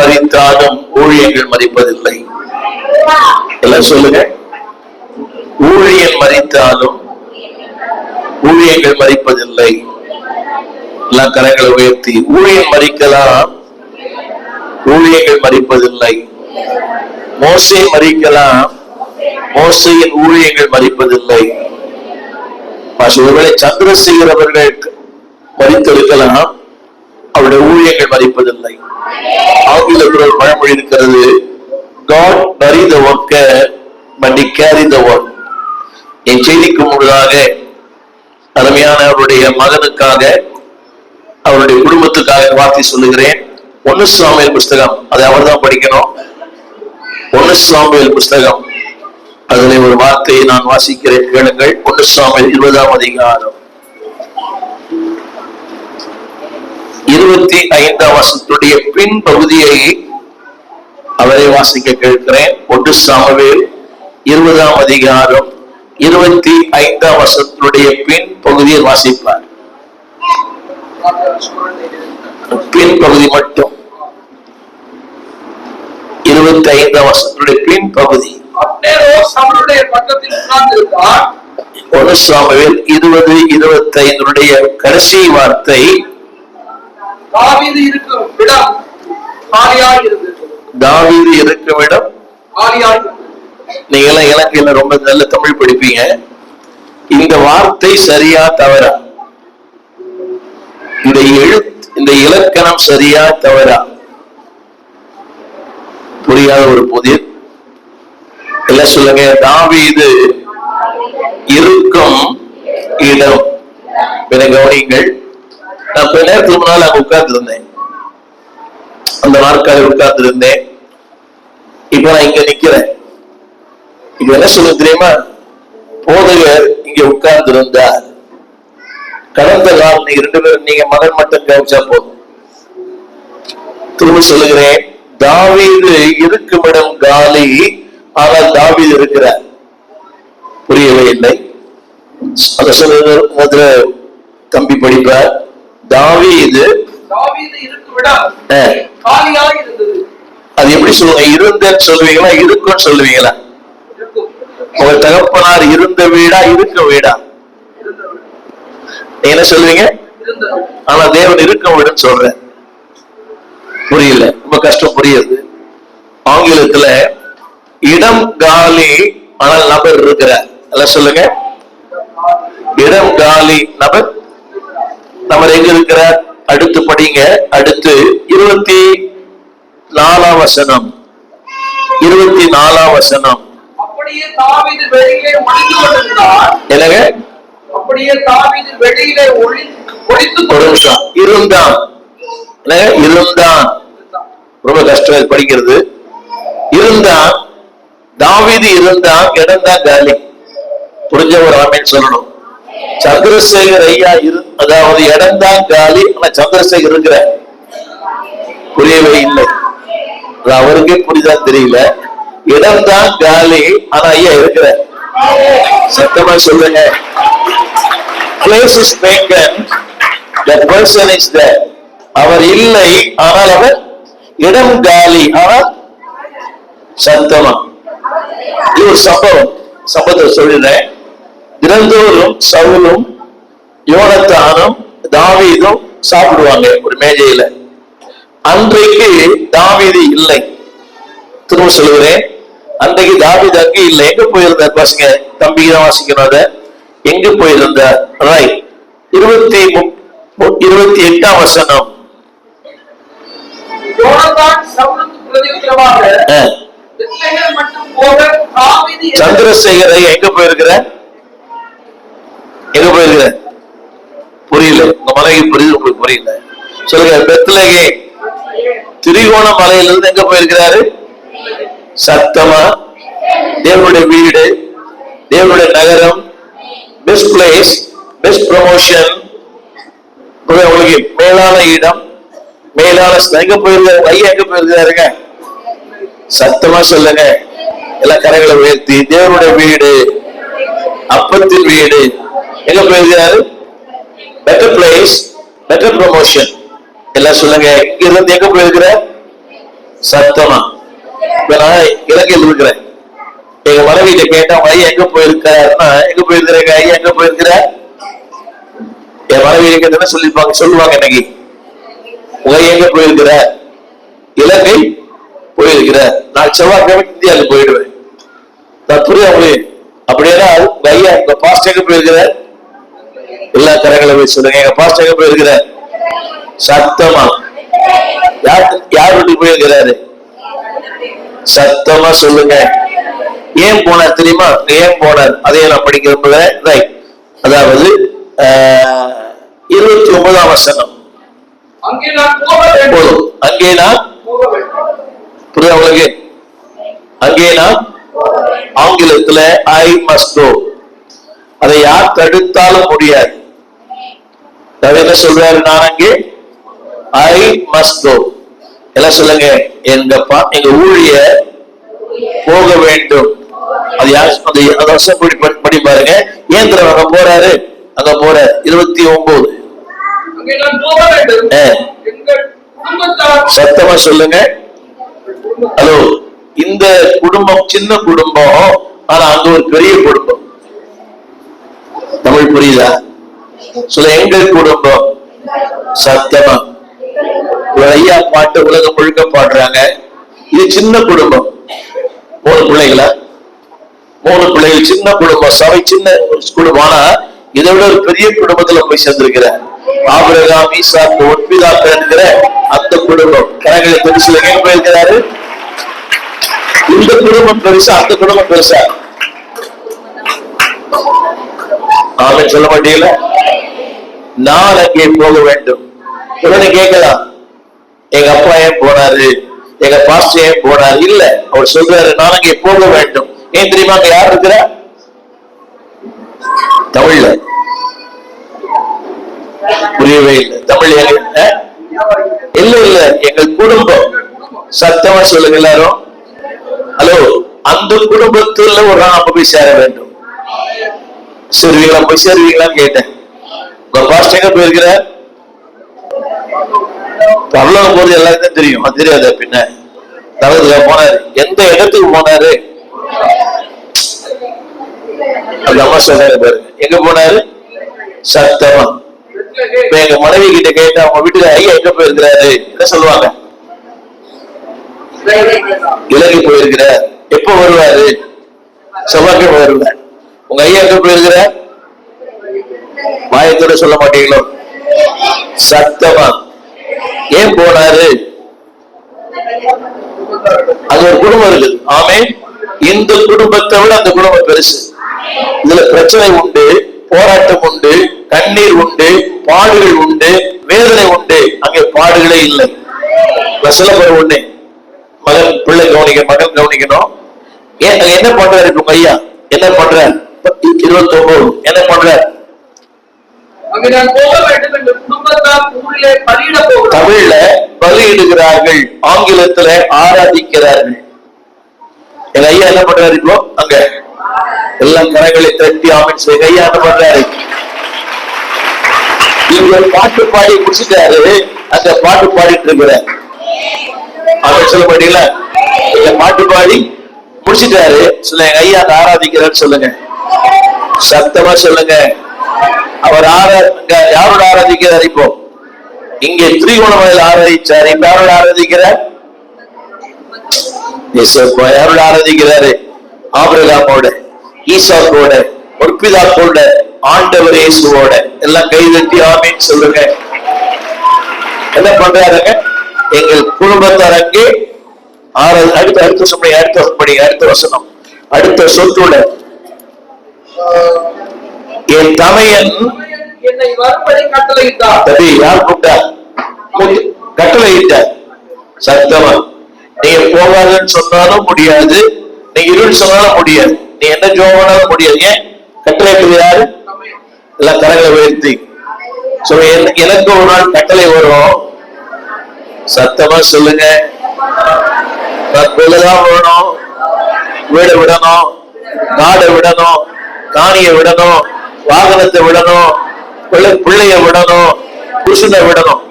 மரித்தாலும் ஊழியங்கள் மரிப்பதில்லை. எல்லாம் சொல்லுங்க. ஊழியன் மரித்தாலும் ஊழியங்கள் மரிப்பதில்லை. எல்லாம் கரங்களை உயர்த்தி. ஊழியன் மரிக்கலாம், ஊழியங்கள் மரிப்பதில்லை. மோசே மரிக்கலாம், மோசையின் ஊழியங்கள் மரிப்பதில்லை. ஒருவேளை சந்திரசேகர் அவர்கள் மரித்திருக்கலாம், அவருடைய ஊழியர்கள் மரிப்பதில்லை. ஆங்கிலத்தில் ஒரு பழமொழி இருக்கிறது, God bury the worker but he carry the work. என் செய்திக்கு முன்னதாக அருமையான அவருடைய மகனுக்காக, அவருடைய குடும்பத்துக்காக வார்த்தை சொல்லுகிறேன். 1 சாமுவேல் புஸ்தகம், அதை அவர் தான் படிக்கணும். 1 சாமுவேல் புஸ்தகம், அதில் ஒரு வார்த்தையை நான் வாசிக்கிறேன், கேளுங்கள். 1 சாமுவேல் 20ஆம் அதிகாரம் 25ஆம் வசனத்துடைய பின் பகுதியை அவரை வாசிக்க கேட்கிறேன். 1 சாமுவேல் 20ஆம் அதிகாரம் 25ஆம் வசனத்துடைய பின் பகுதியை வாசிப்பார். பின் பகுதி மட்டும், 25ஆம் வசனத்துடைய பின் பகுதி. 1 சாமுவேல் 20:25 கடைசி வார்த்தை, தாவீது இருக்கும் இடம் காலியாய் இருந்தது. தாவீது இருக்கும் இடம் காலியாய். நீங்க எல்லாம் இலங்கையில ரொம்ப நல்ல தமிழ் படிப்பீங்க. இந்த வார்த்தை சரியா தவறா? இந்த இலக்கணம் சரியா தவறா? புரியாத ஒரு புதிர். எல்லாம் சொல்லுங்க. தாவீது இருக்கும் இடம். கவனிங்கள். நான் கொஞ்ச நேரத்துக்கு முன்னால அங்க உட்கார்ந்து இருந்தேன், அந்த நாற்காலில் உட்கார்ந்து இருந்தேன். இப்ப நான் இங்க நிக்கிறேன். இது என்ன சொல்ல தெரியுமா? போதகர் இங்க உட்கார்ந்து இருந்தார். கடந்த காலம் நீங்க 2 பேரும், நீங்க மகன் மட்டும் கவனிச்சா போதும். திரும்ப சொல்லுகிறேன், தாவீது இருக்கும் இடம் காலி, ஆனால் தாவீது இருக்கிறார். புரியவே இல்லை. அத சொல்லுகிற தம்பி படிப்பார். தாவீது இருக்கும் இடம் காலியாய் இருந்தது. அது எப்படி சொல்லுங்க? இருந்தேன்னு சொல்லுவீங்களா, இருக்குன்னு சொல்லுவீங்களா? உங்க தகப்பனார் இருந்த வீடா, இருக்க வீடா? என்ன சொல்லுவீங்க? ஆனா தேவன் இருக்க வீடுன்னு சொல்றேன். புரியல, ரொம்ப கஷ்டம் புரியுது. ஆங்கிலத்துல இடம் காலி, ஆனால் நபர் இருக்கிறார். எல்லாம் சொல்லுங்க. இடம் காலி, நபர் எங்க இருக்கிறார்? அடுத்து படிங்க. அடுத்து 24ஆம் வசனம். 24ஆம் வசனம். அப்படியே தாவீது வெளியிலே ஒளிந்து கொண்டிருந்தார். என்னங்க? அப்படியே தாவீது வெளியிலே ஒளிந்து கொண்டிருந்தான். இருந்தான். ரொம்ப கஷ்டம் படிக்கிறது. இருந்தான், தாவீது இருந்தான், இடம் தான் காலி. புரிஞ்ச ஒரு ஆமேன் சொல்லணும். சந்திரசேகர் ஐயா அதாவது இடம் தான் காலி, ஆனா சந்திரசேகர் இருக்கிற புரியவே இல்லை. அவருக்கே புரிதான் தெரியல. இடம் தான் காலி, ஆனா ஐயா இருக்கிற. சத்தமா சொல்லுங்க. Place is vacant, the person is there. அவர் இல்லை, ஆனால் அவர் இடம் காலி, ஆனால் சத்தமா. இது ஒரு சம்பவத்தை சொல்லிடுறேன். தினந்தோறும் சவுலும் யோனத்தானும் தாவீதும் சாப்பிடுவாங்க ஒரு மேஜையில. அன்றைக்கு தாவீது இல்லை. திரும்ப சொல்லுகிறேன், அன்றைக்கு தாவீது அங்கே இல்லை. எங்க போயிருந்தார்? பசங்க தம்பி தான் வாசிக்கணும். அத எங்க போயிருந்தார்? ரைட். 28ஆம் வசனம். சந்திரசேகரை எங்க போயிருக்கிற? எங்க போயிருக்கிற? புரியல. உங்க மலைக்கு புரியுது, உங்களுக்கு புரியல. சொல்லுங்க. பெத்லகே திரிகோண மலையிலிருந்து எங்க போயிருக்கிறாரு? சத்தமா. தேவனுடைய வீடு, தேவனுடைய நகரம், பெஸ்ட் பிளேஸ், பெஸ்ட் ப்ரமோஷன், உங்களுக்கு மேலான இடம், மேலான எங்க போயிருக்காரு? ஐயா எங்க போயிருக்காருங்க? சத்தமா சொல்லுங்க. எல்லா கரைகளை உயர்த்தி. தேவனுடைய வீடு, அப்பத்தின் வீடு, எங்க போயிருக்காரு? Better place, better promotion. எல்லாம் சொல்லுங்க. இங்க இருந்து எங்க போயிருக்கிற? சத்தமா. நான் இலங்கையில் இருக்கிறேன். எங்க மனைவியிட்ட கேட்டா ஐயா எங்க போயிருக்காருன்னா, எங்க போயிருக்கிறேங்க ஐயா எங்க போயிருக்கிற? என் மனைவி என்ன சொல்லுவாங்க இன்னைக்கு, உங்க எங்க போயிருக்கிற? இலங்கை போயிருக்கிற. நான் செவ்வாய்க்கிழமை இந்தியாவுக்கு போயிடுவேன். நான் புரியா உங்களுக்கு? அப்படின்னா உங்க ஐயா உங்க பாஸ்ட் எங்க போயிருக்கிற? எல்லா கரங்களை போய் சொல்லுங்க, எங்க பாஸ்ட் எங்க போயிருக்கிற? சத்தமா. யார் வீட்டுக்கு போயிருக்கிறாரு? சத்தமா சொல்லுங்க. ஏன் போனார் தெரியுமா? ஏன் போனார் அதையே நான் படிக்கிறேன். அதாவது 29ஆம் வசனம். அங்கே நான் புரியுதா உங்களுக்கு? அங்கே நான் ஆங்கிலத்துல ஐ மஸ்ட் கோ. அதை யார் தடுத்தாலும் முடியாது. என்ன சொல்றாரு? நான் அங்கே ஐ மஸ்ட் கோ. எல்லாம் சொல்லுங்க, எங்க ஊழியர் போக வேண்டும். அது யார்? படி பாருங்க. ஏன் அங்க போறாரு? அங்க போறாரு 29. சத்தமா சொல்லுங்க. ஹலோ, இந்த குடும்பம் சின்ன குடும்பம், ஆனா அங்க ஒரு பெரிய குடும்பம். தமிழ் புரியுதா? சொல்ல, எங்கள் குடும்பம். சத்தமா. ஐயா பாட்டு உலகம் முழுக்க பாடுறாங்க. இது சின்ன குடும்பம். 3 பிள்ளைகளா? 3 பிள்ளைகள், சின்ன குடும்பம். சபை சின்ன குடும்பம், ஆனா இதை விட ஒரு பெரிய குடும்பத்துல போய் சேர்ந்திருக்கிறார். ஆபிரகாம், ஈசாக்கு, ஒற்பிதாக்கள் என்கிற அந்த குடும்பம். கரங்களை பெருசுல எங்க போயிருக்கிறாரு? இந்த குடும்பம் பெருசா, அந்த குடும்பம் பெருசா? ஆமென் சொல்ல மாட்டீங்களா? நான் அங்கே போக வேண்டும். உடனே கேட்கலாம், எங்க அப்பா ஏன் போனாரு, எங்க பாஸ்டர் ஏன் போனாரு? இல்ல, அவர் சொல்றாரு நான் அங்கே போக வேண்டும். ஏன் தெரியுமா? அங்க யார் இருக்கிறா? தமிழ்ல புரியவே இல்லை. தமிழ் இல்ல இல்ல, எங்கள் குடும்பம். சத்தமா சொல்லுங்க எல்லாரும். ஹலோ, அந்த குடும்பத்துல ஒரு நாள் நம்ம போய் சேர வேண்டும். சேருவீங்களா? போய் சேருவீங்களான்னு கேட்டேன். உங்க பாஸ்டர் எங்க போயிருக்கிற? பரலோகம் போது எல்லாருக்கும் தெரியும், அது தெரியாத பின்ன தளத்துல போனாரு. எந்த இடத்துக்கு போனாரு? அந்த அம்மா சொல்றாரு பாருங்க, எங்க போனாரு? சத்தமா. இப்ப எங்க மனைவி கிட்ட கேட்டா அவங்க வீட்டுல ஐயா எங்க போயிருக்கிறாரு என்ன சொல்லுவாங்க? இலங்கை போயிருக்கிறார். எப்ப வருவாரு? செவ்வாய்க்கிழமை வருவார். உங்க ஐயா எங்க போயிருக்கிற? மாயத்தோட சொல்ல மாட்டீங்களோ? சத்தமா. ஏன் போனாரு? அது ஒரு குடும்பம் இருக்கு. ஆமே. இந்த குடும்பத்தை விட அந்த குடும்பம் பெருசு. இதுல பிரச்சனை உண்டு, போராட்டம் உண்டு, கண்ணீர் உண்டு, பாடுகள் உண்டு, வேதனை உண்டு. அங்கே பாடுகளே இல்லை. சொல்ல ஒண்ணு, மகன் பிள்ளை கவனிக்க, மகன் கவனிக்கணும். என்ன பண்றாரு உங்க ஐயா? என்ன பண்ற? 29 என்ன பண்ற? தமிழ்ல பலியிடுகிறார்கள், ஆங்கிலத்துல ஆராதிக்கிறார்கள். எங்க ஐயா என்ன பண்றாரு இப்போ? அங்க எல்லாம் கரங்களை தட்டி ஆமென் செய்ய. ஐயா என்ன பண்றாரு? இங்க பாட்டு பாடி முடிச்சுட்டாரு, அந்த பாட்டு பாடிட்டு இருக்கிறார். அவன் சொல்ல மாட்டீங்களா? இந்த பாட்டு பாடி முடிச்சுட்டாரு. சொல்ல, எங்க ஐயா அந்த ஆராதிக்கிறான்னு சொல்லுங்க. சத்தமா சொல்லுங்க. அவர் யாரோட ஆராதிக்கிறார்? இப்போ இங்கே திரிகோணமலையில் ஆராதிச்சார். இப்ப யாரோட ஆராதிக்கிறார்? யாரோட ஆராதிக்கிறாரு? ஆபிரகாமோட, ஈசாக்கோட, ஒற்பிதாக்கோட, ஆண்டவர் இயேசுவோட. எல்லாம் கைதட்டி ஆமென் சொல்லுங்க. என்ன பண்றாருங்க? எங்கள் குடும்பத்தார் அங்கே அடுத்த வசனம், அடுத்த சொற்றோட, என் தமையன் என்னை வரும்படி கட்டளையிட்டார். யார் கூப்பிட்டா? கட்டளையிட்டார். சத்தமா. நீங்க போகாதுன்னு சொன்னாலும் முடியாது, நீங்க இருன்னு சொன்னாலும் முடியாது, நீ என்ன ஜோமானாலும் முடியாது. ஏன் கட்டளையிட்டது யாரு? எல்லாம் கரங்களை உயர்த்தி எனக்கு ஒரு நாள் கட்டளை வரும். சத்தமா சொல்லுங்க. கொள்ளதான் விடணும், வீடை விடணும், நாடை விடணும், காணியை விடணும், வாகனத்தை விடணும், பிள்ளைய விடணும், புருஷனை விடணும்.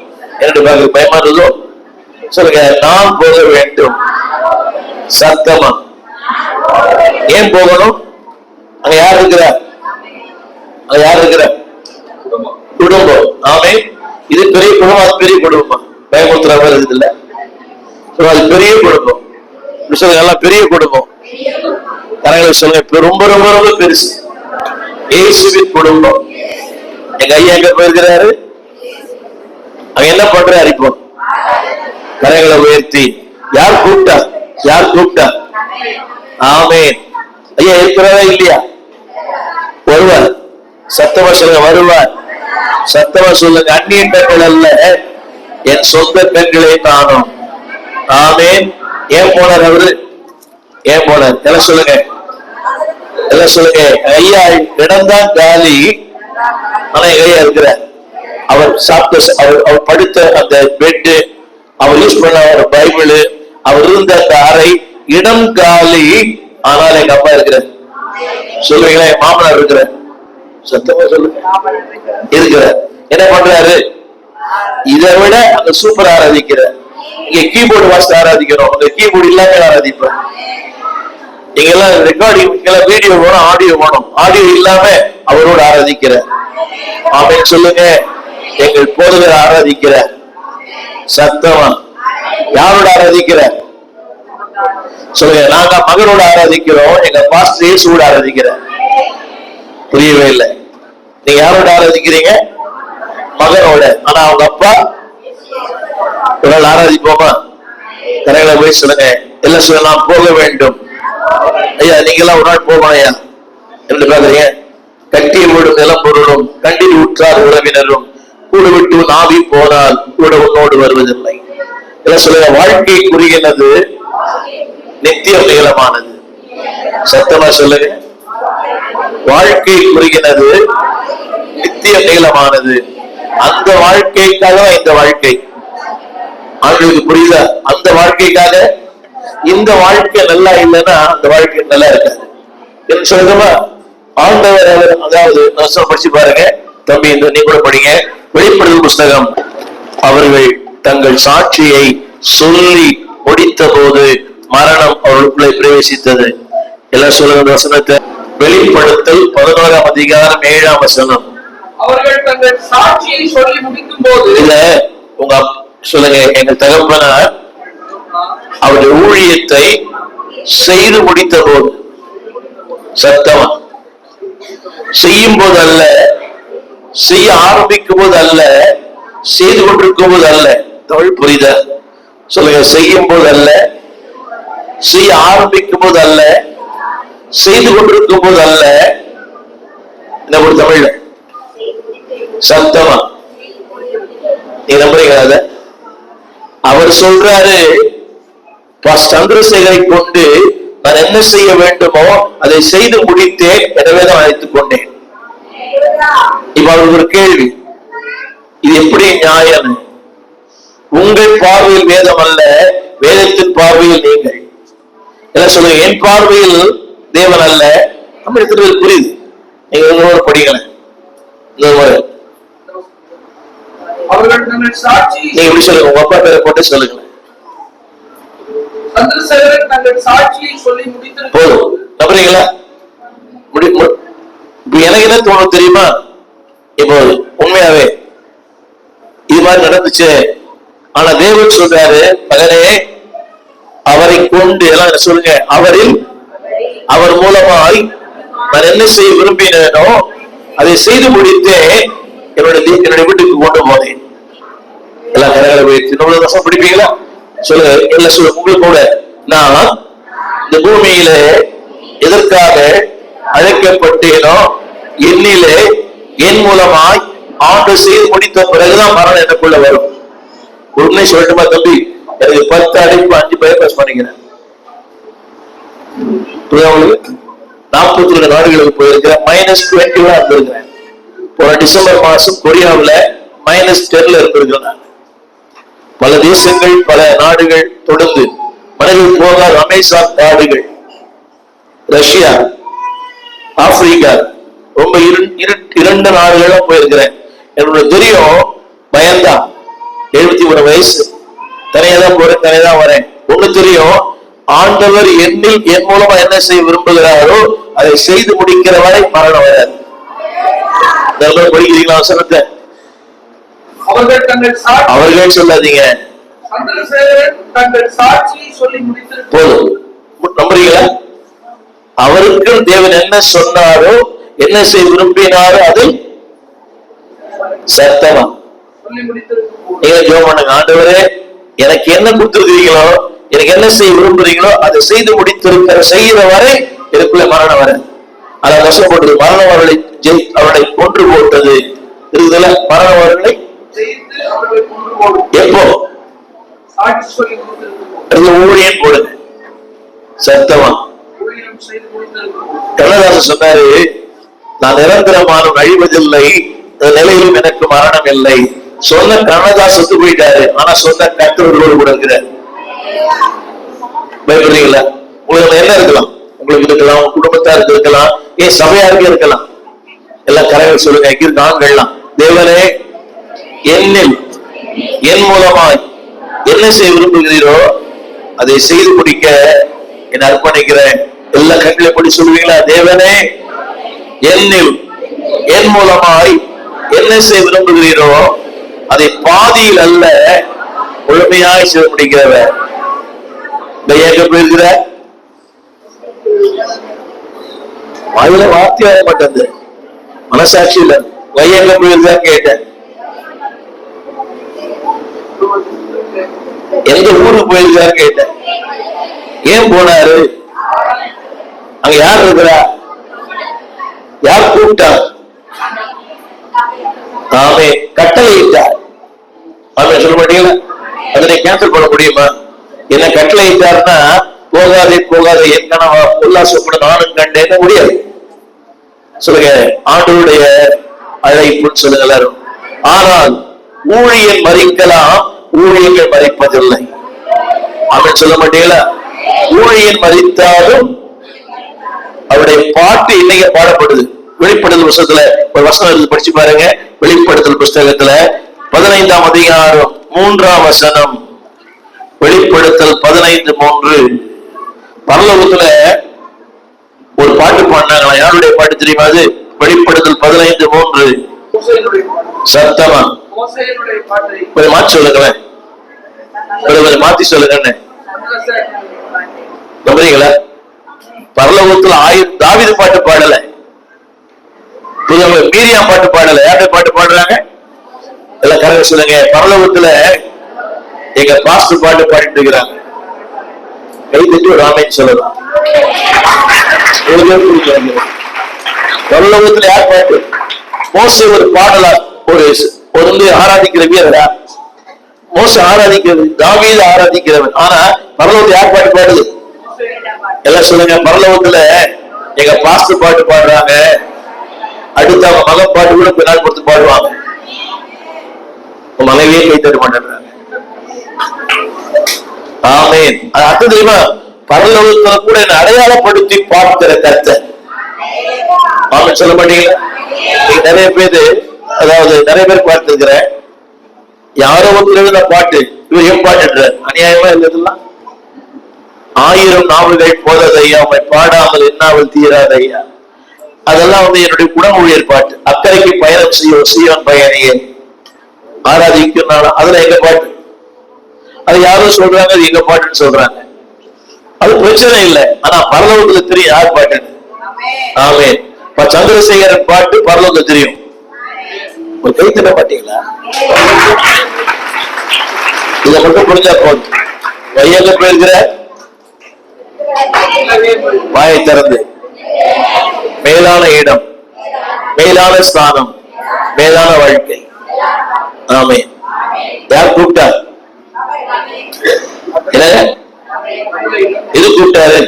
என்னுடைய பயமா இருந்ததோ? சொல்லுங்க, நான் போக வேண்டும். சத்தமா ஏன் போகணும்? அங்க யார் இருக்கிறார்? அங்க யார் இருக்கிறார்? குடும்பம். ஆமே, இது பெரிய குடும்பம், அது பெரிய குடும்பம். பயமுறுத்துற மாதிரி இருக்குது இல்ல? அது பெரிய குடும்பம். சொல்லுங்க, எல்லாம் பெரிய குடும்பம். கரங்களை சொல்லுங்க, ரொம்ப ரொம்ப ரொம்ப பெருசு. இயேசுவின் குடும்பம். எங்க ஐயா எங்க போயிருக்கிறாரு? அங்க என்ன பண்றாரு இப்போ? கரங்களை உயர்த்தி, யார் கூப்பிட்டா? யார் கூப்பிட்டா? ஆமே. ஐயா இருக்கிறதா இல்லையா? வருவார். சத்தமா சொல்லுங்க, வருவார். சத்தமா சொல்லுங்க, அந்நிய பெண்கள் அல்ல, என் சொந்த பெண்களை காணும். ஆமேன். ஏன் போனார் அவரு? ஏன் போனார்? எல்லாம் சொல்லுங்க, எல்லாம் சொல்லுங்க. ஐயா இடம்தான் காலி, ஆனா எங்க ஐயா இருக்கிற அவர் சாப்பிட்ட, அவர் படுத்த அந்த பெட்டு, அவர் யூஸ் பண்ண ஒரு பைபிள், அவர் இருந்த அந்த அறை, இடம் காலி, ஆனால் எங்க அப்பா இருக்கிறார். சொல்லுவீங்களா? என் மாமனார் இருக்கிற. சத்தமா சொல்லுங்க, இருக்கிற. என்ன பண்றாரு? இதை விட அங்க சூப்பர் ஆராதிக்கிற. இங்க கீபோர்டு வாசித்து ஆராதிக்கிறோம், அங்க கீபோர்டு இல்லாம ஆராதிப்பேன். நீங்கெல்லாம் ரெக்கார்டிங், வீடியோ வேணும், ஆடியோ வேணும். ஆடியோ இல்லாம அவரோடு ஆராதிக்கிற. ஆமென் சொல்லுங்க. எங்கள் போதகர் ஆராதிக்கிற. சத்தமா யாரோட ஆராதிக்கிற? சொல்லுங்க. நாங்க மகனோட ஆராதிக்கிறோம், எங்க பாஸ்டர் இயேசுவோட ஆராதிக்கிற. புரியவே இல்லை. நீங்க யாரோட ஆராதிக்கிறீங்க? மகனோட. ஆனா அவங்க அப்பா ஒரு நாள் ஆராதிப்போமா? கரைகளை போய் சொல்லுங்க, எல்லாம் சொல்ல, நான் போக வேண்டும். ஐயா நீங்க எல்லாம் ஒரு நாள் போகணும் ஐயா என்று பாக்குறீங்க. கட்டிய வீடும் நிலம் பொருளும் கண்டில் உற்றார் உறவினரும் கூட விட்டு நாவி போனால் கூட உன்னோடு வருவதில்லை. எல்லாம் சொல்லுங்க, வாழ்க்கை குறுகினது, நித்தியம் நீளமானது. சத்தமா சொல்லுங்க, வாழ்க்கை குறுகினது, நித்தியம் நீளமானது. அந்த வாழ்க்கைக்காக இந்த வாழ்க்கை. ஆண்களுக்கு புரியுதா? அந்த வாழ்க்கைக்காக இந்த வாழ்க்கை நல்லா இல்லைன்னா அந்த வாழ்க்கை நல்லா இருக்காது. என்ன சொல்றமா? ஆண்டவர் அவர், அதாவது படிச்சு பாருங்க தம்பி, இந்த நீ கூட படிங்க, வெளிப்படுதல் புஸ்தகம். அவர்கள் தங்கள் சாட்சியை சொல்லி முடித்த போது மரணம் அவர்களுக்குள்ளே பிரவேசித்தது. எல்லாம் சொல்லுங்க வசனத்தை. வெளிப்படுத்தல் 11ஆம் அதிகாரம் 7ஆம் வசனம். அவர்கள் தங்கள் சாட்சியை சொல்லி முடிக்கும் போது, இல்ல உங்க சொல்லுங்க, எங்கள் தகப்பனார் அவருடைய ஊழியத்தை செய்து முடித்த போது. சத்தமா செய்யும் போது அல்ல, செய்ய ஆரம்பிக்கும் போது அல்ல, செய்து கொண்டிருக்கும் போது அல்ல. தமிழ் புரியுதா? சொல்லுங்க, செய்யும் போது அல்ல, செய்ய ஆரம்பிக்கும் போது அல்ல, செய்து கொண்டிருக்கும் போது அல்ல. என்ன ஒரு தமிழ்ல? சத்தமா நீ நம்புறீங்களா? அவர் சொல்றாரு, சந்திரசேகரை கொண்டு நான் என்ன செய்ய வேண்டுமோ அதை செய்து முடித்தேன், எனவே தான் அழைத்துக் கொண்டேன். இப்ப அவருக்கு ஒரு கேள்வி, இது எப்படி நியாயம்? உங்கள் பார்வையில் வேதம் அல்ல, வேதத்தின் பார்வையில் நீங்கள். என்ன சொல்லுங்க, என் பார்வையில் தேவன் அல்ல. நம்ம எத்தனை புரியுது? நீங்க படிக்கல. நீங்க எப்படி சொல்லுங்க, உங்க அப்பா பேரை போட்டு சொல்லுங்க. போதும், நம்புறீங்களா? எனக்கு என்ன தோணும் தெரியுமா? இப்போ உண்மையாவே இது மாதிரி நடந்துச்சு. ஆனா தேவன் சொல்றாரு, மகனே அவரை கொண்டு, எல்லாம் சொல்லுங்க, அவரில், அவர் மூலமாய் நான் என்ன செய்ய விரும்பினோ அதை செய்து முடித்தே என்னுடைய வீட்டுக்கு கொண்டு போனேன். எல்லாம் கரகளை வைத்து பிடிப்பீங்களா? சொல்லுங்க, எல்லாம் சொல்லுங்க. உங்களுக்கு கூட, நான் இந்த பூமியில எதற்காக அழைக்கப்பட்டேனோ என்னிலே என் மூலமாய் ஆண்டு செய்து முடித்த பிறகுதான் மரணம் எனக்குள்ள வரும். உண்மை சொல்லட்டுமா தம்பி? எனக்கு 10 அடைப்பு 5 பைபாஸ் பண்ணிக்கிறேன். 42 நாடுகளுக்கு போயிருக்கிறேன். -20 இருந்திருக்கிறேன். போன டிசம்பர் மாசம் கொரியாவில் -10 இருந்திருக்கிறேன். பல தேசங்கள், பல நாடுகள் தொடர்ந்து, மனதில் போகாத அமேசான் காடுகள், ரஷ்யா, ஆப்பிரிக்கா, ரொம்ப 2 நாடுகளும் போயிருக்கிறேன். என்னோட தெரியும் பயந்தான். 73 வயசு, தனியாதான் போறேன், தனியாதான் வரேன். ஒண்ணு தெரியும், ஆண்டவர் என்னில் என் மூலமா என்ன செய்ய விரும்புகிறாரோ அதை செய்து முடிக்கிற வரை மரணம் வராது. படிக்கிறீங்களா வசனத்தை? அவர்கள் சொல்லாதீங்க, போதும். நம்புறீங்களா? அவருக்கு தேவன் என்ன சொன்னாரோ, என்ன செய்ய விரும்பினாரோ அதை சத்தமா நீங்க ஜெபம் பண்ணுங்க. ஆண்டவரே, எனக்கு என்ன கொடுத்திருக்கிறீங்களோ, எனக்கு என்ன செய்ய விரும்புறீங்களோ அதை செய்து முடித்திருக்கிற செய்கிற வரை எனக்குள்ள மரணம் வர. அதை வசப்பட்டது மரணம் அவர்களை கொன்று போட்டது இருக்குதுல. மரணம் அவர்களை எப்போ ஊழியன் போடுங்க சத்தமா. கண்ணதாசன் சொன்னாரு, நான் நிரந்தரமானும் அழிவதில்லை, நிலையிலும் எனக்கு மரணம் இல்லை. சொன்ன கண்ணதாஸ் செத்து போயிட்டாரு, ஆனா சொன்ன கர்த்தரோடு கூட இருக்கிறார். பயப்படுறீங்களா? உங்களுக்கு என்ன இருக்கலாம், உங்களுக்கு இருக்கலாம், உங்க குடும்பத்தாருக்கு இருக்கலாம், ஏன் சபையாருக்கு இருக்கலாம். எல்லாம் கரைகள் சொல்லுங்க, ஆண்கள்லாம். தேவனே, என்னில் என் மூலமாய் என்ன செய்ய விரும்புகிறீரோ அதை செய்து முடிக்க என்னை அர்ப்பணிக்கிறேன். எல்லா கண்களை படி சொல்லுவீங்களா? தேவனே, என்னில் என் மூலமாய் என்ன செய்ய விரும்புகிறீரோ அதை பாதியில் அல்ல முழுமையாய் செய்து முடிக்கிறவர். எங்க போயிருக்கிற வாயில வார்த்தையாக மாட்டது, மனசாட்சி இல்ல. வையங்க போயிருந்தா கேட்டேன். எந்த ஊருக்கு போயிருக்காரு கேட்டேன். ஏன் போனாரு? அங்க யார் இருக்கிறா? யார் கூப்பிட்டா? ஆமே, கட்டளையிட்டார். ஆமே, சொல்ல மாட்டீங்களா? அதனை கேன்சல் பண்ண முடியுமா? என்ன கட்டளையிட்டார்னா, போகாதே போகாதே என் கனவா உல்லாசப்பட நானும் கண்டேன்னு முடியாது. சொல்லுங்க, ஆண்டவருடைய அழைப்புன்னு சொல்லுங்க எல்லாரும். ஆனால் ஊழியன் மறிக்கலாம், ஊழியர்கள் மறிப்பதில்லை. அவன் சொல்ல மாட்டீங்களா? ஊழியன் மறித்தாலும் அவருடைய பாட்டு இன்னைக்கு பாடப்படுது. வெளிப்படுத்தல் புஸ்தகத்துல ஒரு வசனம் படிச்சு பாருங்க. வெளிப்படுத்தல் புஸ்தகத்துல 15ஆம் அதிகாரம் 3ஆம் வசனம். வெளிப்படுத்தல் 15:3. பரலோகத்துல ஒரு பாட்டு பாடினாங்களா? யாருடைய பாட்டு தெரியுமா அது? வெளிப்படுத்தல் 15:3. சத்தமா கொஞ்சம் மாற்றி சொல்லுங்களேன், கொஞ்சம் மாத்தி சொல்லுங்க. நம்புறீங்களா? பரலோகத்துல தாவீது பாட்டு பாடல, மீரியா பாட்டு பாடல. யாருடைய பாட்டு பாடுறாங்க? எல்லாம் கரெக்டா சொல்லுங்க. பரலோகத்துல எங்க பாஸ்டர் பாட்டு பாடிட்டு இருக்கிறாங்க. கை தட்டி ஒரு ஆமைன்னு சொல்லலாம். பரலோகத்துல யார் பாட்டு? மோசே ஒரு பாடலா, ஒரு ஆராதிக்கிற வீரரா? மோசே ஆராதிக்கிறது, தாவீது ஆராதிக்கிறவன். ஆனா பரலோகத்துல யார் பாட்டு பாடுது? எல்லாம் சொல்லுங்க. பரலோகத்துல எங்க பாஸ்டர் பாட்டு பாடுறாங்க. அடுத்த அவங்க மகன் பாட்டு கூட பின்னால் கொடுத்து பாடுவாங்க. மனைவியே கை தட்ட மாட்டேன்றாங்க. ஆமென். அது அர்த்தம் தெரியுமா? பரலோகத்துல கூட என்ன அடையாளப்படுத்தி பார்க்கிற கர்த்தர். ஆமென் சொல்ல மாட்டீங்களா? நிறைய பேரு, அதாவது நிறைய பேர் பார்த்திருக்கிறேன், யாரோ ஒருத்தர் எழுத பாட்டு இவர் ஏன் பாட்டுன்ற அநியாயமா இல்லதெல்லாம். 1000 நாவல்கள் போததையா, உண்மை பாடாமல் என்னாவல் தீராதையா. அதெல்லாம் என்னுடைய குணம் ஊழியர் பாட்டு. அக்கறைக்கு பயணம் செய்யும் சீவன் பயணியே ஆராதிக்கும் நாளும் அதுல எங்க பாட்டு. அது யாரும் சொல்றாங்க, அது எங்க பாட்டுன்னு சொல்றாங்க. அது பிரச்சனை இல்லை. ஆனா பரலோகத்துல தெரியும் யார் பாட்டுன்னு. ஆமே. சந்திரசேகரன் பாட்டு பரலோகத்துல தெரியும். ஒரு கை தட்ட மாட்டீங்களா? இதை மட்டும் புரிஞ்சா போதும். வையங்க போயிருக்கிற வாயை திறந்து மேலான இடம், மேலான ஸ்தானம், மேலான வாழ்க்கை. ஆமே. யார் கூப்பிட்டா? இது கூப்பிட்டாரு.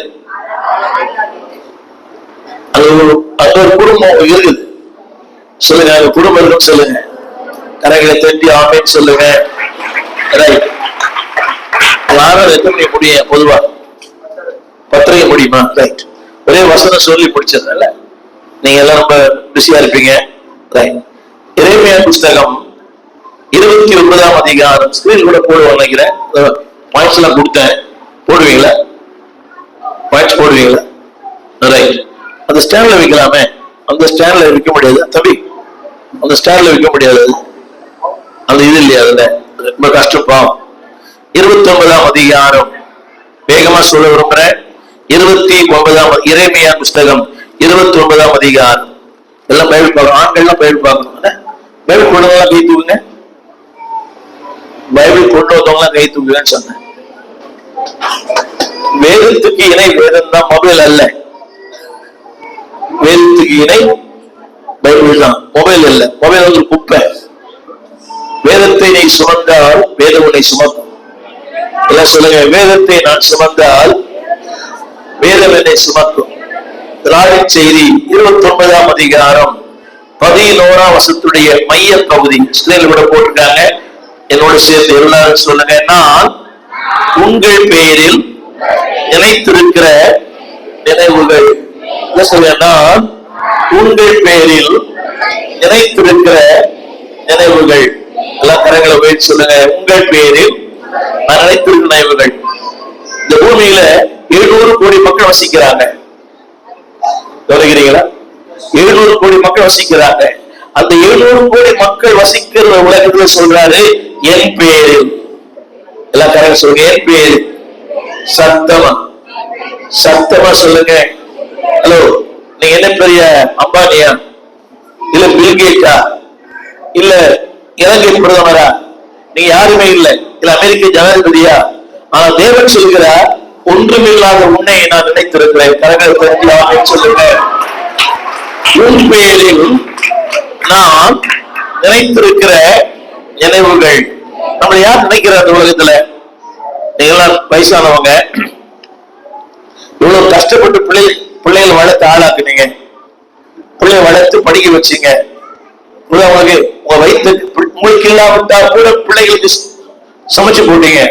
அது ஒரு குடும்பம் இருக்குது. சொல்லுங்க, அந்த குடும்பம் இருக்குன்னு சொல்லுங்க. கரைகளை தட்டி ஆமேன்னு சொல்லுங்க. எத்தனை மணி முடியும்? பொதுவா 10:30 முடியுமா? ரைட். ஒரே வசனம் சொல்லி முடிச்சதுனால நீங்க எல்லாம் ரொம்ப பிஸியா இருப்பீங்க. எரேமியா புஸ்தகம் 29ஆம் அதிகாரம். ஸ்கிரீன் கூட போடுவோம் நினைக்கிறேன். பாயிண்ட்ஸ் எல்லாம் கொடுத்தேன், போடுவீங்களா? பாயிண்ட்ஸ் போடுவீங்களா? ரைட். அந்த ஸ்டாண்ட்ல வைக்கலாமே. அந்த ஸ்டாண்ட்ல வைக்க முடியாது தம்பி, அந்த ஸ்டாண்ட்ல வைக்க முடியாது, அந்த இது இல்லையா, அதுல ரொம்ப கஷ்டப்பா. 29ஆம் அதிகாரம் வேகமா சொல்ல விரும்புறேன். 29ஆம் எரேமியா புஸ்தகம் 29ஆம் அதிகாரம். எல்லாம் பைபிள் பார்க்கணும், ஆண்கள்லாம் பைபிள் பார்க்கணும். பைபிள் கொண்டவங்களாம் கை தூக்குங்க, பைபிள் கொண்டு வந்தவங்களாம் கை தூக்குங்கன்னு சொன்னேன். வேதத்துக்கு இணை வேதம் தான், மொபைல் அல்ல. வேதத்துக்கு இணை பைபிள் தான், மொபைல் அல்ல. மொபைல் வந்து குப்பை. வேதத்தை நீ சுமந்தால் வேதம் உன்னை சுமக்கும். எல்லாம் சொல்லுங்க, வேதத்தை நான் சுமந்தால் வேதம் என்னை சுமக்கும். ராஜன் செய்தி 29ஆம் அதிகாரம் 11ஆம் வசனத்துடைய மைய பகுதி ஸ்கிரீன்ல கூட போட்டிருக்காங்க. என்னோட சேர்ந்து எல்லாரும் சொல்லுங்க, நான் உங்கள் பெயரில் நினைத்திருக்கிற நினைவுகள். நான் உங்கள் பெயரில் நினைத்திருக்கிற நினைவுகள். எல்லாம் கரங்களை போய் சொல்லுங்க, உங்கள் பெயரில் நான் நினைத்திருக்கிற நினைவுகள். இந்த பூமியில 700 கோடி மக்கள் வசிக்கிறாங்க. கவனிக்கிறீங்களா? 700 கோடி மக்கள் வசிக்கிறாங்க. அந்த 700 கோடி மக்கள் வசிக்கிற உலகத்துல சொல்றாரு, என் பேரில். எல்லாம் கரெக்ட் சொல்லுங்க, என் பேரில். சத்தமா சத்தமா சொல்லுங்க. ஹலோ, நீங்க என்ன பெரிய அம்பானியா, இல்ல பில்கேட்டா, இல்ல இலங்கை பிரதமரா? நீங்க யாருமே இல்லை. இல்ல அமெரிக்க ஜனாதிபதியா? ஆனா தேவன் சொல்கிறார், ஒன்றுமில்லாத உன்னை நான் நினைத்திருக்கிறேன். கரங்கள் தட்டி சொல்லுங்க, உன் பெயரில் நான் நினைத்திருக்கிற நினைவுகள். நம்மளை யார் நினைக்கிறார் இந்த உலகத்துல? நீங்களாம் வயசானவங்க, இவ்வளவு கஷ்டப்பட்டு பிள்ளைகள் வளர்த்து ஆளாக்குனீங்க, பிள்ளைய வளர்த்து படிக்க வச்சீங்க. உங்களுக்கு உங்க வயிற்று உங்களுக்கு இல்லாவிட்டா கூட பிள்ளைகளுக்கு சமைச்சு போட்டீங்க.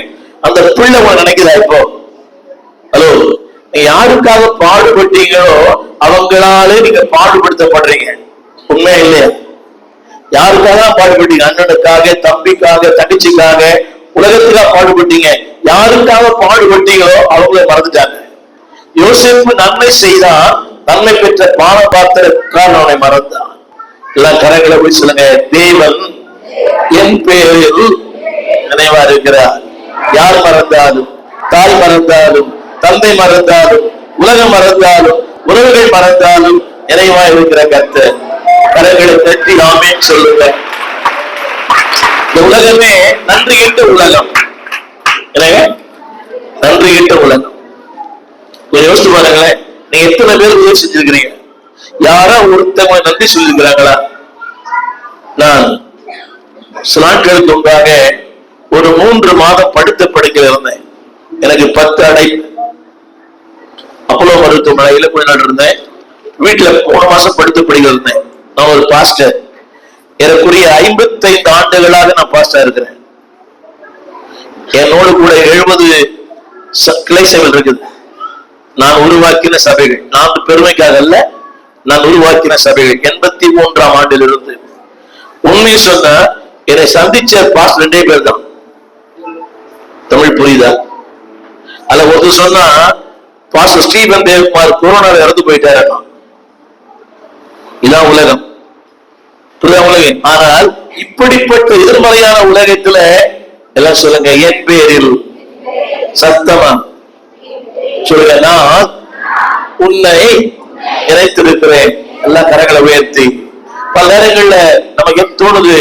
அந்த பிள்ளை உங்களை நினைக்கிறா இப்போ? ஹலோ, நீங்க யாருக்காக பாடுபட்டீங்களோ அவங்களாலே நீங்க பாடுபடுத்தப்படுறீங்க. உண்மை இல்லையா? யாருக்காக பாடுபட்டீங்க? அண்ணனுக்காக, தம்பிக்காக, தங்கச்சிக்காக, உலகத்துக்காக பாடுபட்டீங்க. யாருக்காக பாடுபட்டீங்களோ அவங்கள மறந்துட்டாங்க. யோசேப்பு நன்மை செய்தான், நன்மை பெற்ற பான பாத்திரக்காக அவனை மறந்தான். எல்லாம் கரங்களை போய் சொல்லுங்க, தேவன் என் பேரில் நினைவா இருக்கிறார். யார் மறந்தாலும், தாய் மறந்தாலும், தந்தை மறந்தாலும், உலகம் மறந்தாலும், உறவுகள் மறந்தாலும் நினைவா இருக்கிற கர்த்தர். கரங்களை தட்டி ஆமென் சொல்லுங்க. இந்த உலகமே நன்றி கிட்ட உலகம். நன்றி கிட்ட உலகம். யோசிச்சு பாருங்களேன், நீங்க எத்தனை பேர் உதவி செஞ்சிருக்கிறீங்க? யாரா ஒருத்தவங்க நன்றி சொல்லிருக்கிறாங்களா? நான் சில நாட்களுக்கு முன்பாக ஒரு 3 மாதம் படுத்த படுக்கையில் இருந்தேன். எனக்கு 10 அடைப்பு. அப்போலோ மருத்துவமனையில கொஞ்ச நாள் இருந்தேன். வீட்டுல போன மாசம் படுத்த படுக்கையில் இருந்தேன். நான் ஒரு பாஸ்டர். எனக்குரிய 55 ஆண்டுகளாக நான் பாஸ்டர் இருக்கிறேன். என்னோடு கூட 70 கிளை சபைகள் இருக்குது. நான் உருவாக்கின சபைகள். நான் பெருமைக்காக அல்ல, நான் உருவாக்கின சபைகள். 83ஆம் ஆண்டில் இருந்து உண்மையை சொன்ன என்னை சந்திச்ச பாஸ்டர் 2 பேர் தான். தமிழ் புரியுதா? அல்ல ஒருத்தர் சொன்னா, பாஸ்டர் ஸ்டீபன் தேவகுமார் கொரோனால இறந்து போயிட்டாரு. இதான் உலகம், உலகம். ஆனால் இப்படிப்பட்ட எதிர்மறையான உலகத்துல எல்லாம் சொல்லுங்க, என் பேரில். சத்தமா சொல்லுங்க, நான் உன்னை நினைத்திருக்கிறேன். எல்லாம் கரங்களை உயர்த்தி. பல நேரங்கள்ல நமக்கு தோணுது,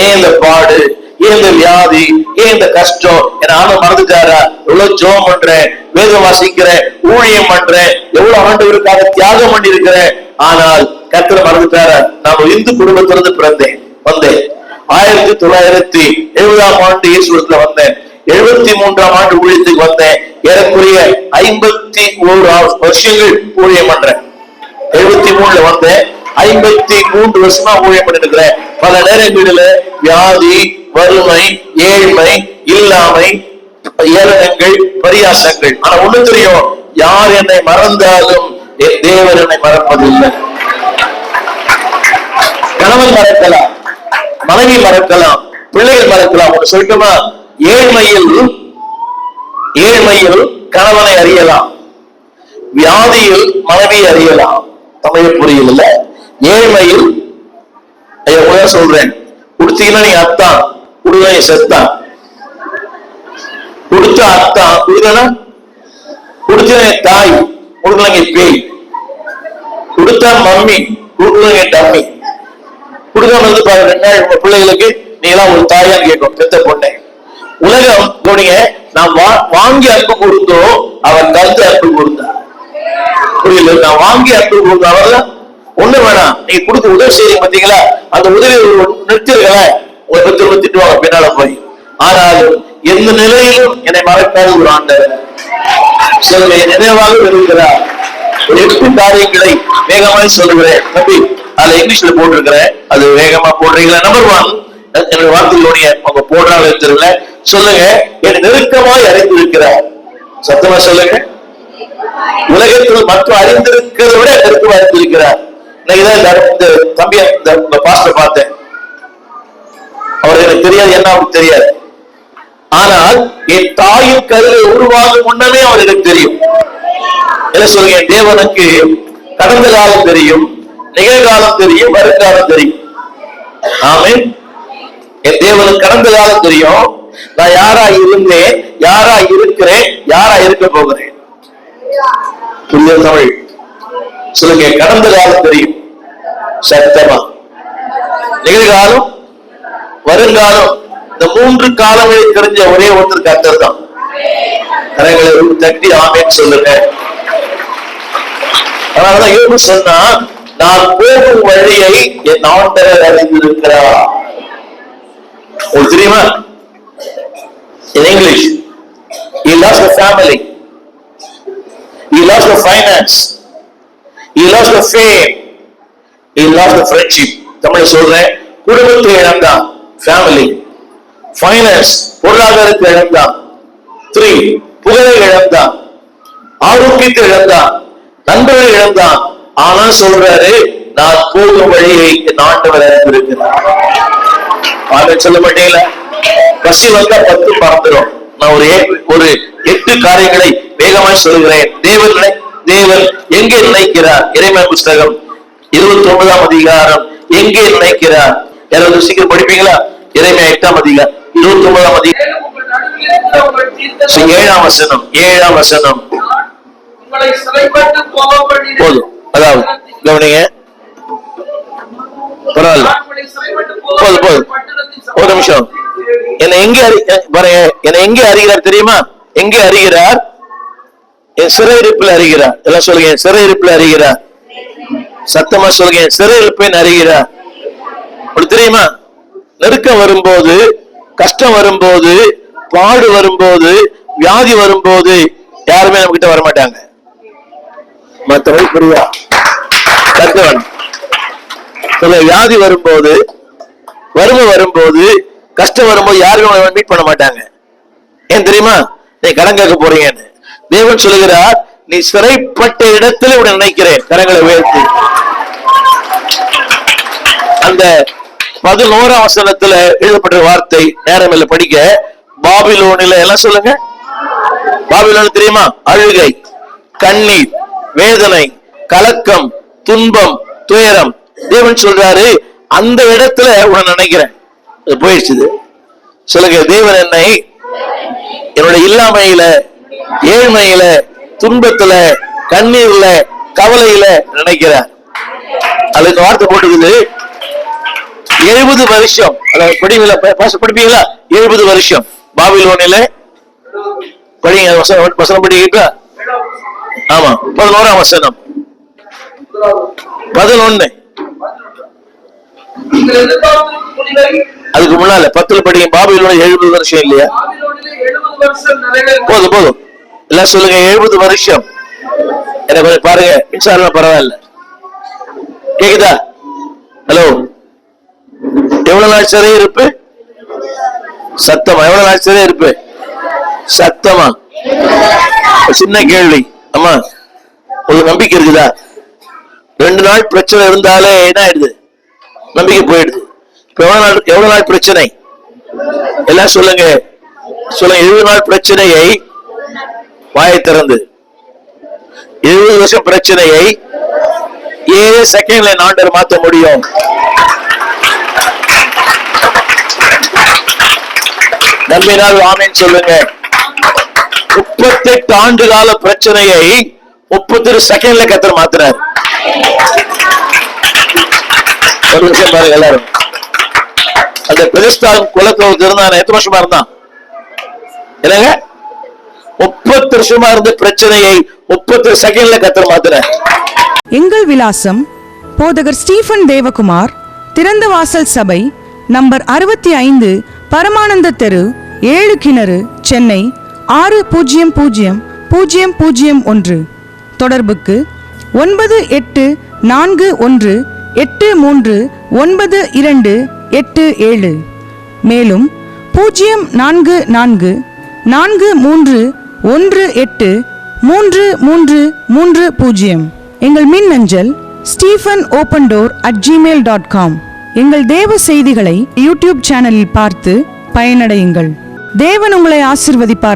ஏன் இந்த பாடு, ஏன் இந்த வியாதி, ஏன் இந்த கஷ்டம், என் ஆன மறந்துட்டாரா? எவ்வளவு ஜெபம் பண்றேன், வேதம் வாசிக்கிறேன், ஊழியம் பண்றேன், எவ்வளவு ஆண்டவருக்காக தியாகம் பண்ணி இருக்கிறேன், ஆனால் கர்த்தரை மறந்துட்டாரா? நான் இந்து குடும்பத்திலிருந்து பிறந்தேன், வந்தேன். 1970ஆம் ஆண்டு இயேசுவிடத்துல வந்தேன். 73ஆம் ஆண்டு ஊழியத்துக்கு வந்தேன். ஏறக்குறைய 51 வருஷங்கள் ஊழியம் பண்றேன். 73ல வந்தேன். 53 வருஷமா ஊழியம் பண்ணிருக்கிறேன். பல நேரங்களில வியாதி, வறுமை, ஏழ்மை, இல்லாமை, ஏளனங்கள், பரியாசங்கள். ஆனா ஒண்ணு தெரியும், யார் என்னை மறந்தாலும் என் தேவன் என்னை மறப்பதில்லை. கணவன் மறக்கலாம், மனைவி மறக்கலாம், பிள்ளைகள் மறக்கலாம். ஒன்று சொல்லட்டுமா? ஏழ்மையில் கணவனை அறியலாம், வியாதியில் மனைவியை அறியலாம். தமிழ் புரியல. ஏழ்மையில் சொல்றேன், கொடுத்தீங்கன்னா நீ அத்தான், கொடுங்க செத்தான், கொடுத்த அத்தான், கொடுத்தனா கொடுத்த தாய், கொடுக்கலங்க பேய், கொடுத்த மம்மி, கொடுக்கலங்க டம்மி. கொடுக்காம வந்து பாருங்க 2 நாள் உங்க பிள்ளைகளுக்கு நீங்களாம் ஒரு தாயான்னு கேட்கும், பெத்த பொண்ணை. உலகம் கவனிங்க, நான் வாங்கி அன்பு கொடுத்தோம், அவர் தந்து அன்பு கொடுத்தார். புரியல? நான் வாங்கி அன்பு கொடுத்தோம், அவர்தான் ஒண்ணு வேணாம், நீங்க கொடுத்து உதவி செய்யுங்க. பார்த்தீங்களா? அந்த உதவி நிறுத்திருக்கல, உங்களை திரும்ப திட்டுவாங்க பின்னால போய். ஆனாலும் எந்த நிலையிலும் என்னை மறக்காத ஒரு ஆண்டவர் சொல்லுங்க, நினைவாக இருக்கிறார். ஒரு 8 காரியங்களை வேகமாய் சொல்லுகிறேன் தம்பி. அதுல இங்கிலீஷ்ல போட்டிருக்கிறேன், அது வேகமா போடுறீங்களா? நம்பர் 1, என்னுடைய வார்த்தைகளுடைய அவங்க போடுறாங்க தெரியல. சொல்லுங்க, என் நெருக்கமாய் அறிந்திருக்கிறார். சத்தமா சொல்லுங்க. உலகத்தில் மற்றும் அறிந்திருக்கிறத விட நெருக்கமா அறிந்திருக்கிறார். தம்பி பாஸ்டர் பார்த்தேன், அவர் எனக்கு தெரியாது, என்ன அவருக்கு தெரியாது. ஆனால் என் தாயின் கருவை உருவாகும் முன்னமே அவர் எனக்கு தெரியும். என்ன சொல்லுங்க? என் தேவனுக்கு கடந்த காலம் தெரியும், நிகழ்காலம் தெரியும், வருங்காலம் தெரியும். ஆமென். என் தேவனுக்கு கடந்த காலம் தெரியும், நான் யாரா இருந்தேன், யாரா இருக்கிறேன், யாரா இருக்க போகிறேன். புதிய தமிழ் சொல்லுங்க. கடந்த காலம் தெரியும் சத்தமா, நிகழ்காலம், வருங்காலம், இந்த 3 காலங்களை தெரிஞ்ச ஒரே ஒருத்தர் கர்த்தர் தான். கரங்களை தட்டி ஆமென் சொல்லுங்க. அதனாலதான் யோபு சொன்னா, நான் போகும் வழியை என் ஆண்டவர் அறிந்திருக்கிறார். உங்களுக்கு தெரியுமா? In English, he lost a family, he lost a finance, he lost a fame, he lost a friendship. Tamil சொல்றேன், குடும்பத்தை இழந்தான், ஃபேமிலி, ஃபைனான்ஸ், பொருளாதாரத்தை இழந்தான், 3 புகழை இழந்தான், ஆரோக்கியத்தை இழந்தான், நண்பர்கள் இழந்தான். ஆனா சொல்றாரு, நான் போகும் வழியை என் ஆண்டவர் அறிந்திருக்கிறார். சொல்ல மாட்டீங்களா? பசி வந்தா 10 பறந்துடும். நான் ஒரு 8 காரியங்களை வேகமாய் சொல்கிறேன். தேவன் எங்கே நினைக்கிறார்? எரேமியா புஸ்தகம் 29ஆம் அதிகாரம் எங்கே நினைக்கிறார்? யாராவது சீக்கிரம் படிப்பீங்களா? எரேமியா 8ஆம் அதிகாரம் 29ஆம் அதிகாரம் 7ஆம் வசனம். 7ஆம் வசனம் போதும். அதாவது கவனிங்க, பரவாயில்ல, போதும். ஒரு நிமிஷம். என்னை எங்கே அறிகிறார் தெரியுமா? எங்கே அறிகிறார்? என் சிறையிருப்பில் அறிகிறார். எல்லாம் சொல்லுங்க, சிறையிருப்பில் அறிகிறார். சத்தமா சொல்லுங்க, சிறையிருப்பேன் அறிகிறார். உங்களுக்கு தெரியுமா? நெருக்கம் வரும்போது, கஷ்டம் வரும்போது, பாடு வரும்போது, வியாதி வரும்போது யாருமே நம்ம கிட்ட வரமாட்டாங்க. மற்றபடி புரியா? கர்த்தவன் சொல்ல, வியாதி வரும்போது, வறுமை வரும்போது, கஷ்டம் வரும்போது யாருமே மீட் பண்ண மாட்டாங்க. ஏன் தெரியுமா? நீ கடன் கேட்க போறீங்கன்னு. தேவன் சொல்லுகிறார், நீ சிறைப்பட்ட இடத்துல உன்னை நினைக்கிறேன். கரங்களை உயர்த்தி அந்த 11ஆம் வசனத்துல எழுதப்பட்ட வார்த்தை, நேரம் இல்ல படிக்க. பாபிலோனில எல்லாம் சொல்லுங்க. பாபிலோன் தெரியுமா? அழுகை, கண்ணீர், வேதனை, கலக்கம், துன்பம், துயரம். தேவன் சொல்றாரு, அந்த இடத்துல உன்னை நினைக்கிறேன். போயிடுச்சு. சொல்லுங்க, தேவன் என்னை என்னுடைய இல்லாமையில, ஏழ்மையில, துன்பத்துல, கண்ணீர்ல, கவலையில நினைக்கிறார். அதுக்கு வார்த்தை போட்டுக்குது 70 வருஷம். படிப்பீங்களா? 70 வருஷம் பாபிலோனில. படிங்க, வசனம் படிக்கிறீங்களா? ஆமா, 11ஆம் வசனம் 11. அதுக்கு முன்னால 10 படிங்க. பாபிலோனில 70 வருஷம் இல்லையா? போதும். எல்லாம் சொல்லுங்க, 70 வருஷம். எனக்கு பாருங்க, மின்சாரம் பரவாயில்ல. கேக்குதா? ஹலோ, எவ்வளவு நாள் சிறை இருப்பு? சத்தமா, எவ்வளவு நாள் சிறை இருப்பு? சத்தமா. சின்ன கேள்வி. அம்மா, ஒரு நம்பிக்கை இருக்குதா? 2 நாள் பிரச்சனை இருந்தாலே என்ன ஆயிடுது? நம்பிக்கை போயிடுது. எவ்வளவு நாள் பிரச்சனை? எல்லாம் சொல்லுங்க. 70 நாள் பிரச்சனையை வாயை திறந்து, 70 வருஷம் பிரச்சனையை 7 செகண்ட்ல ஆண்டவர் மாத்த முடியும். நம்பினால் ஆமென் சொல்லுங்க. 38 ஆண்டு கால பிரச்சனையை 32 செகண்ட்ல கர்த்தர் மாத்துறார். ஒரு நிமிஷம் பாருங்க எல்லாரும். அந்த பெலிஸ்தீன் குலத்துல இருந்தான், எத்தனை வருஷமா இருந்தான்? என்னங்க, 30 வருஷமா இருந்த பிரச்சனையை 30 செகண்ட்ல கர்த்தர் மாத்துறார். எங்கள் விலாசம் போதகர் ஸ்டீபன் தேவகுமார், திறந்த வாசல் சபை, நம்பர் 65, பரமானந்த தெரு, 7 கிணறு, சென்னை 600001. தொடர்புக்கு 9841839287. மேலும் 0444183330. எங்கள் மின்னஞ்சல் stephenopendor@gmail.com. எங்கள் தேவ செய்திகளை யூடியூப் சேனலில் பார்த்து பயனடையுங்கள். தேவன் உங்களை ஆசீர்வதிப்பார்.